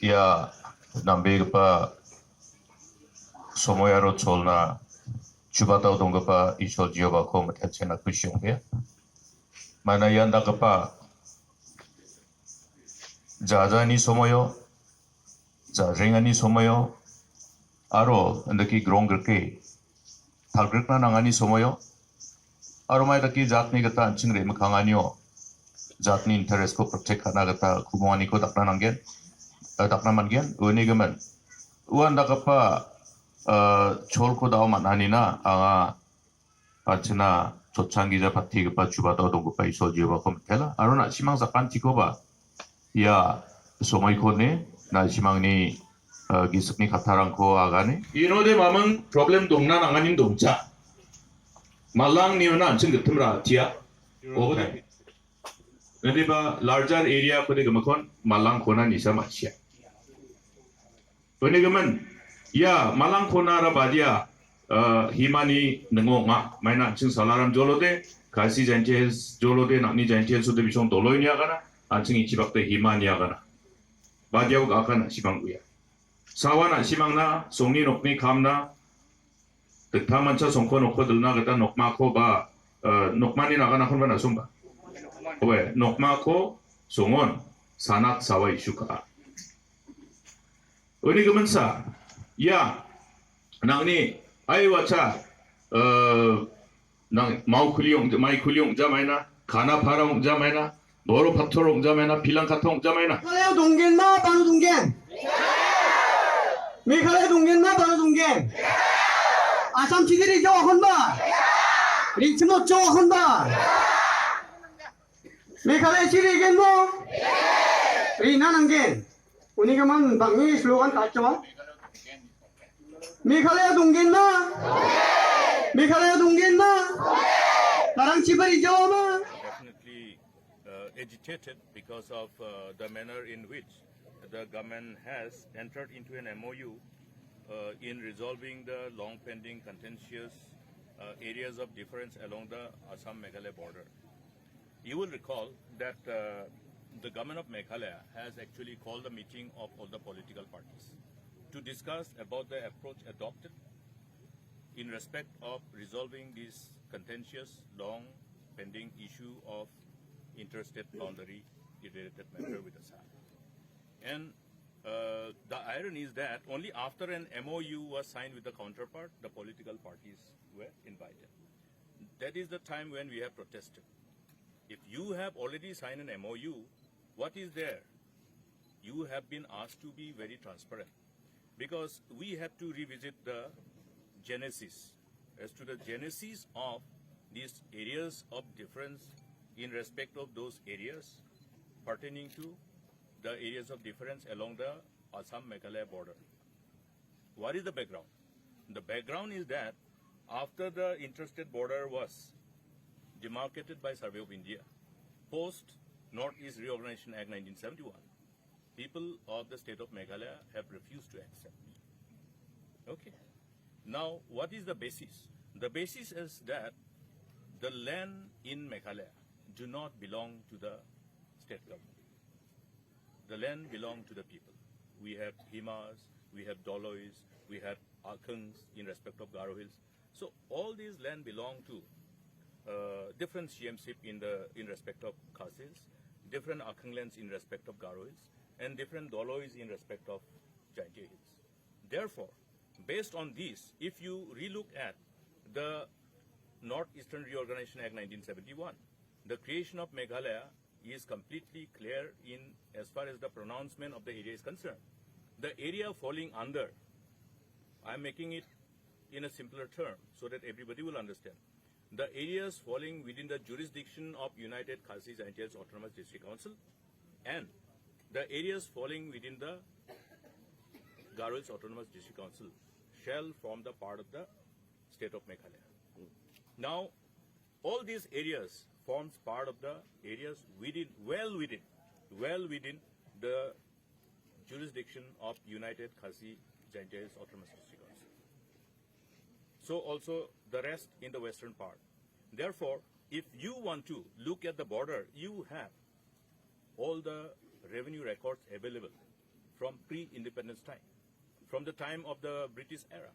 야, 남배가 소모야로 졸나 주바다 동거바 이쇼 지어바 코마 대체나 그시용게 마나 yan다가바 자자니 소모요 자쟁아니 소모요 아로 ndaki gronggerke 탈그르나 나가니 소모요 아로 마이다키 자트니 gata anchingre makhanganyo जातनि interest को protect करना गता कुमानी को दकना नंगेन दकना मनगेन उनी गमन उन दकपा छोल को दाव मनहानी ना आगा अच्छा 초창기 자 파티 그빠 주바도 동급바 이소지오바 컴텔라 아로나 시망 사칸 티코바 야 소모이코네 나 시망니 기습니 카타랑코 아가네 이노데 마망 프로블렘 동나 나가닌 동자 말랑 니오나 안친 그틈라 티야 오거데 Nanti ba larger area pada gemakon Malang Kona nisa Malaysia. Ini gemen, ya Malang Kona rabadia himani nengonga, mainan cing salaram jolode, kasih janjel jolode nak ni janjel sudah bisa doloi ni agana, ancing icibakte himani agana. Badia uga akan sibang uya. Sawana sibang na, songni nokni kamna, tektamanca songko nokko delna kata nokmako ba nokmani agana kon ba nasumba. 왜 녹마코 송원 산악 사와 이슈가 어디 그면서 야 나니 아이와차 나 마우클리용 마이클리용 자마이나 가나 파랑 자마이나 노로 파토롱 자마이나 빌랑카통 자마이나 메갈라야 동겐마 바로 동겐 메갈라야 동겐마 바로 동겐 아삼 지들이 저 헌바 리치모 저 헌바 Meghalaya sirigen mo? Rina nanggen. Uni ka man bangi slogan kacawa? Meghalaya dunggen ma? Meghalaya dunggen ma? Larang cibari jawa ma? Definitely agitated because of the manner in which the government has entered into an MOU in resolving the long-pending contentious areas of difference along the Assam-Meghalaya border. You will recall that the government of Meghalaya has actually called a meeting of all the political parties to discuss about the approach adopted in respect of resolving this contentious, long-pending issue of interstate boundary related matter with Assam. And the irony is that only after an MOU was signed with the counterpart, the political parties were invited. That is the time when we have protested. If you have already signed an MOU, what is there? You have been asked to be very transparent because we have to revisit the genesis as to the genesis of these areas of difference in respect of those areas pertaining to the areas of difference along the Assam-Meghalaya border. What is the background? The background is that after the interstate border was demarcated by Survey of India, post Northeast Reorganization Act 1971, people of the state of Meghalaya have refused to accept. Okay. Now, what is the basis? The basis is that the land in Meghalaya do not belong to the state government. The land belongs to the people. We have Himas, we have Dolois, we have Akangs in respect of Garo Hills. So all these land belong to different Syiemship in respect of Khas Hills, different Akhang lands in respect of Garo Hills, and different Dolois in respect of Jaintia Hills. Therefore, based on this, if you relook at the Northeastern Reorganization Act 1971, the creation of Meghalaya is completely clear in as far as the pronouncement of the area is concerned. The area falling under, I am making it in a simpler term so that everybody will understand. The areas falling within the jurisdiction of United Khasi Jaintia's Autonomous District Council and the areas falling within the Garo Hills Autonomous District Council shall form the part of the state of Meghalaya. Now, all these areas forms part of the areas well within the jurisdiction of United Khasi Jaintia's Autonomous District Council. So also the rest in the western part. Therefore, if you want to look at the border, you have all the revenue records available from pre-independence time, from the time of the British era.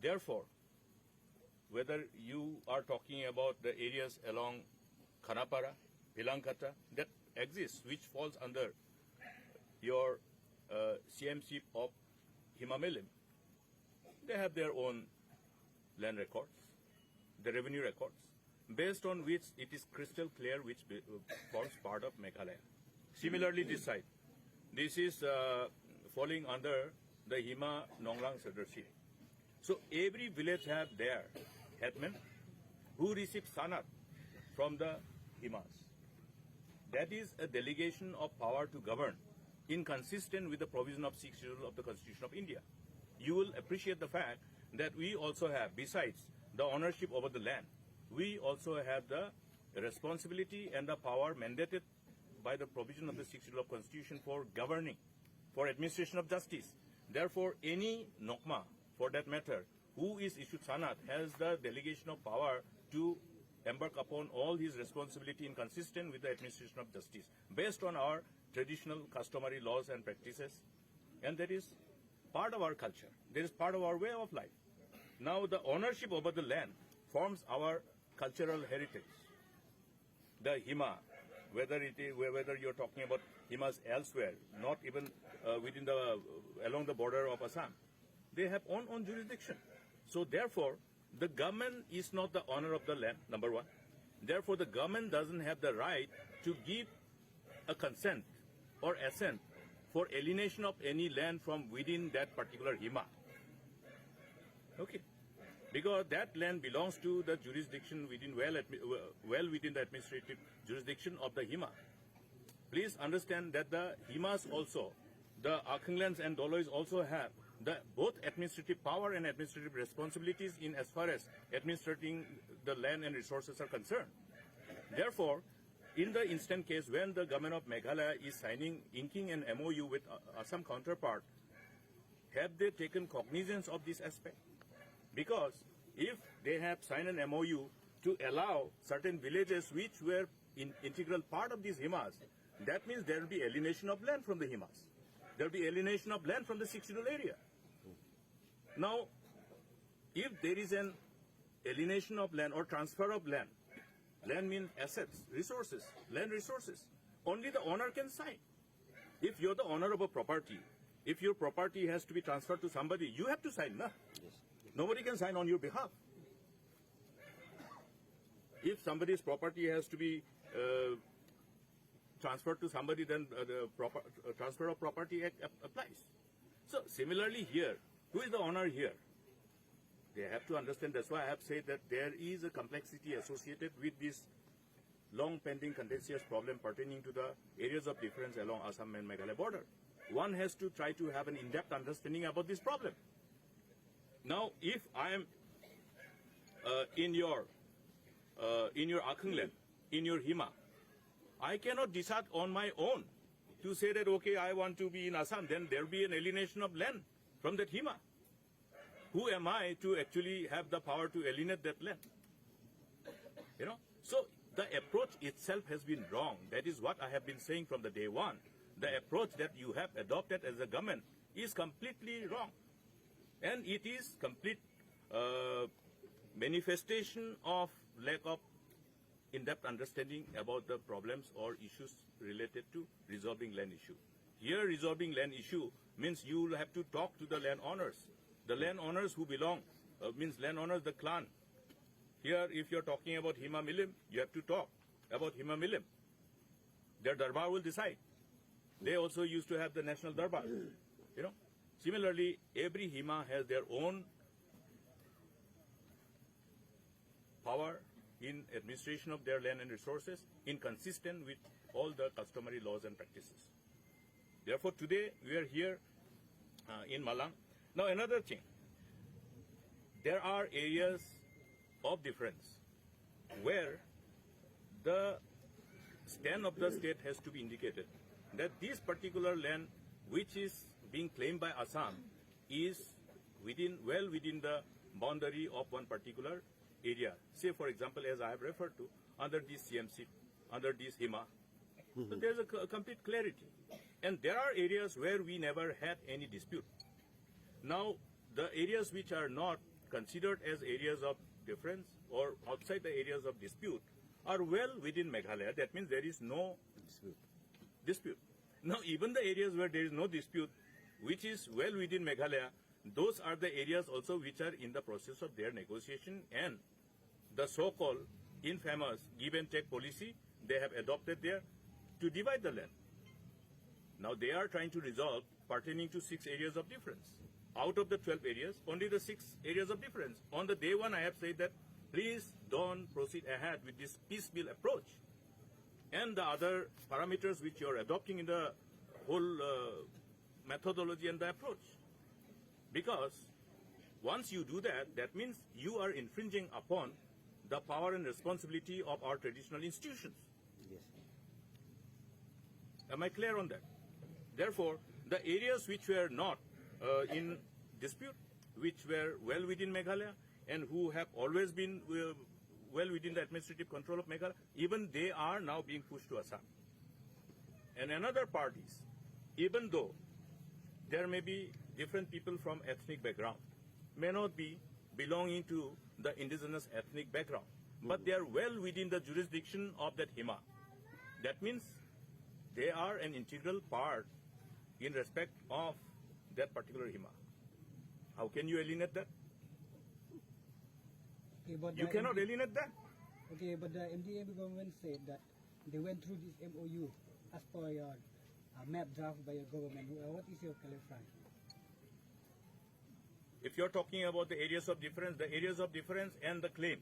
Therefore, whether you are talking about the areas along Khanapara, Pilankata, that exists, which falls under your Syiemship of Hima, they have their own land records, the revenue records, based on which it is crystal clear which forms part of Meghalaya. Similarly, this side, this is falling under the Hima Nonglang Sadarship. So every village have their headman who receives sanat from the Himas. That is a delegation of power to govern, inconsistent with the provision of 6th Schedule of the Constitution of India. You will appreciate the fact that we also have, besides the ownership over the land, we also have the responsibility and the power mandated by the provision of the 6th Schedule of Constitution for governing, for administration of justice. Therefore, any Nokma, for that matter, who is issued sanat has the delegation of power to embark upon all his responsibility inconsistent with the administration of justice, based on our traditional customary laws and practices. And that is part of our culture. That is part of our way of life. Now, the ownership over the land forms our cultural heritage. The Hima, whether you're talking about Himas elsewhere, not even within along the border of Assam, they have own jurisdiction. So therefore, the government is not the owner of the land, number one. Therefore, the government doesn't have the right to give a consent or assent for alienation of any land from within that particular Hima. Okay. Because that land belongs to the jurisdiction within well within the administrative jurisdiction of the Hima. Please understand that the Himas also, the Akhanglands and Dolois also have both administrative power and administrative responsibilities in as far as administrating the land and resources are concerned. Therefore, in the instant case when the government of Meghalaya is inking an MOU with Assam counterpart, have they taken cognizance of this aspect? Because if they have signed an MOU to allow certain villages which were integral part of these Himas, that means there will be alienation of land from the Himas. There will be alienation of land from the 6th Schedule area. Now, if there is an alienation of land or transfer of land, land means assets, resources, land resources, only the owner can sign. If you're the owner of a property, if your property has to be transferred to somebody, you have to sign, no? Yes. Nobody can sign on your behalf. If somebody's property has to be transferred to somebody, then the transfer of property act applies. So similarly here, who is the owner here? They have to understand. That's why I have said that there is a complexity associated with this long pending contentious problem pertaining to the areas of difference along Assam and Meghalaya border. One has to try to have an in-depth understanding about this problem. Now, if I am in your Akhangland, in your Hima, I cannot decide on my own to say that, okay, I want to be in Assam, then there will be an alienation of land from that Hima. Who am I to actually have the power to alienate that land? You know? So the approach itself has been wrong. That is what I have been saying from the day one. The approach that you have adopted as a government is completely wrong. And it is complete manifestation of lack of in-depth understanding about the problems or issues related to resolving land issue. Here, resolving land issue means you will have to talk to the landowners. The landowners who belong, means landowners, the clan. Here, if you're talking about Hima Milim, you have to talk about Hima Milim. Their Darbar will decide. They also used to have the national Darbar. You know. Similarly, every Hima has their own power in administration of their land and resources, inconsistent with all the customary laws and practices. Therefore, today we are here in Malang. Now, another thing, there are areas of difference where the stand of the state has to be indicated that this particular land which is being claimed by Assam is well within the boundary of one particular area. Say, for example, as I have referred to, under this Syiemship, under this Hima. So there's a complete clarity. And there are areas where we never had any dispute. Now, the areas which are not considered as areas of difference or outside the areas of dispute are well within Meghalaya. That means there is no dispute. Now, even the areas where there is no dispute, which is well within Meghalaya, those are the areas also which are in the process of their negotiation, and the so-called infamous give and take policy they have adopted there to divide the land. Now they are trying to resolve pertaining to 6 areas of difference. Out of the 12 areas, only the 6 areas of difference. On the day one, I have said that please don't proceed ahead with this piecemeal approach. And the other parameters which you are adopting in the whole methodology and the approach. Because once you do that, that means you are infringing upon the power and responsibility of our traditional institutions. Yes. Am I clear on that? Therefore, the areas which were not in dispute, which were well within Meghalaya, and who have always been well within the administrative control of Meghalaya, even they are now being pushed to Assam. And another part is, even though there may be different people from ethnic background, may not be belonging to the indigenous ethnic background, but they are well within the jurisdiction of that Hima. That means they are an integral part in respect of that particular Hima. How can you alienate that? Okay, but You cannot alienate that. Okay, but the MDA government said that they went through this MOU as per your map draft by your government. What is your clarify? If you're talking about the areas of difference and the claim,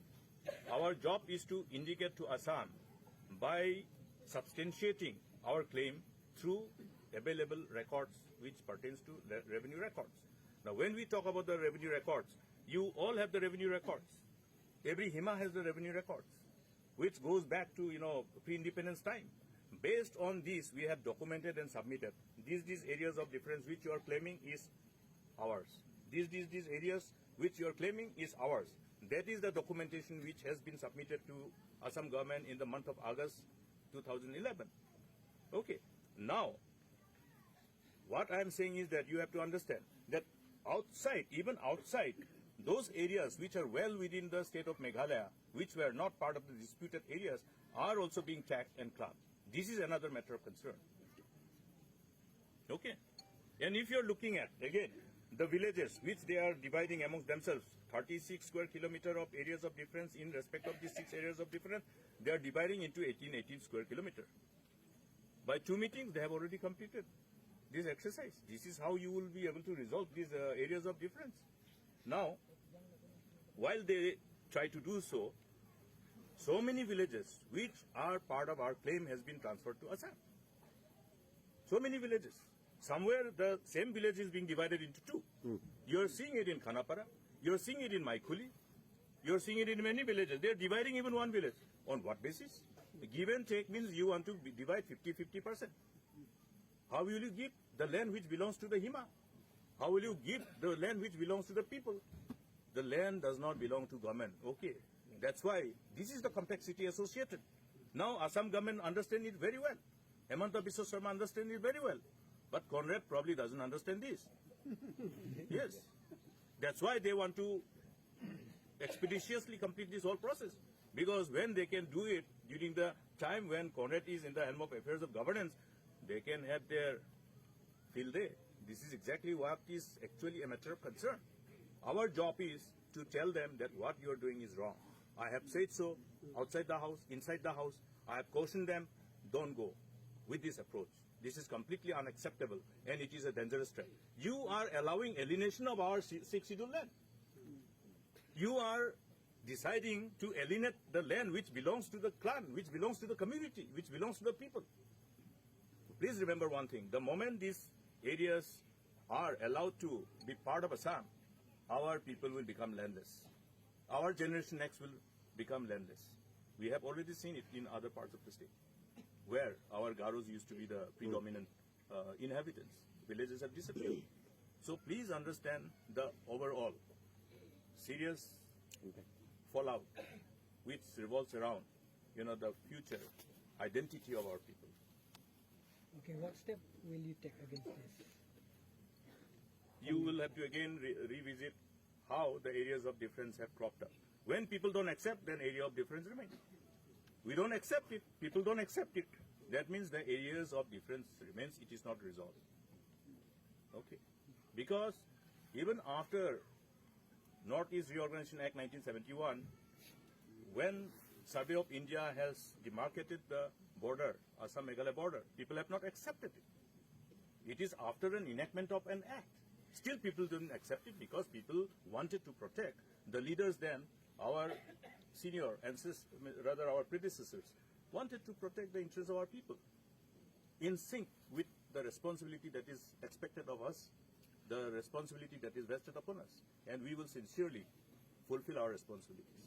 our job is to indicate to Assam by substantiating our claim through available records which pertains to revenue records. Now, when we talk about the revenue records, you all have the revenue records. Every Hima has the revenue records, which goes back to, pre-independence time. Based on this, we have documented and submitted these areas of difference which you are claiming is ours. These areas which you are claiming is ours. That is the documentation which has been submitted to Assam government in the month of August 2011. Okay. Now, what I am saying is that you have to understand that even outside, those areas which are well within the state of Meghalaya, which were not part of the disputed areas, are also being taxed and clamped. This is another matter of concern. Okay. And if you are looking at, again, the villages which they are dividing amongst themselves, 36 square kilometer of areas of difference in respect of these 6 areas of difference, they are dividing into 18 square kilometer. By 2 meetings, they have already completed this exercise. This is how you will be able to resolve these areas of difference. Now, while they try to do so, so many villages which are part of our claim has been transferred to Assam. So many villages. Somewhere the same village is being divided into 2. You are seeing it in Khanapara, you are seeing it in Maikuli, you are seeing it in many villages. They are dividing even one village. On what basis? The give and take means you want to divide 50-50%. How will you give the land which belongs to the Hima? How will you give the land which belongs to the people? The land does not belong to government. Okay. That's why this is the complexity associated. Now Assam government understands it very well. Hemanta Biswa Sarma understands it very well. But Conrad probably doesn't understand this. Yes. That's why they want to expeditiously complete this whole process. Because when they can do it during the time when Conrad is in the helm of affairs of governance, they can have their field day. This is exactly what is actually a matter of concern. Our job is to tell them that what you are doing is wrong. I have said so outside the house, inside the house. I have cautioned them, don't go with this approach. This is completely unacceptable and it is a dangerous step. You are allowing alienation of our 6th scheduled land. You are deciding to alienate the land which belongs to the clan, which belongs to the community, which belongs to the people. Please remember one thing. The moment these areas are allowed to be part of Assam, our people will become landless. Our generation next will become landless. We have already seen it in other parts of the state, where our Garos used to be the predominant inhabitants. Villages have disappeared. So please understand the overall serious fallout which revolves around, the future identity of our people. Okay, what step will you take against this? You will have to again revisit how the areas of difference have cropped up. When people don't accept, then area of difference remains. We don't accept it, people don't accept it. That means the areas of difference remains, it is not resolved. Okay. Because even after Northeast Reorganization Act 1971, when Survey of India has demarcated the border, Assam Meghalaya border, people have not accepted it. It is after an enactment of an act. Still people didn't accept it because people wanted to protect the leaders then, our senior ancestors, rather our predecessors, wanted to protect the interests of our people in sync with the responsibility that is expected of us, the responsibility that is vested upon us. And we will sincerely fulfill our responsibilities.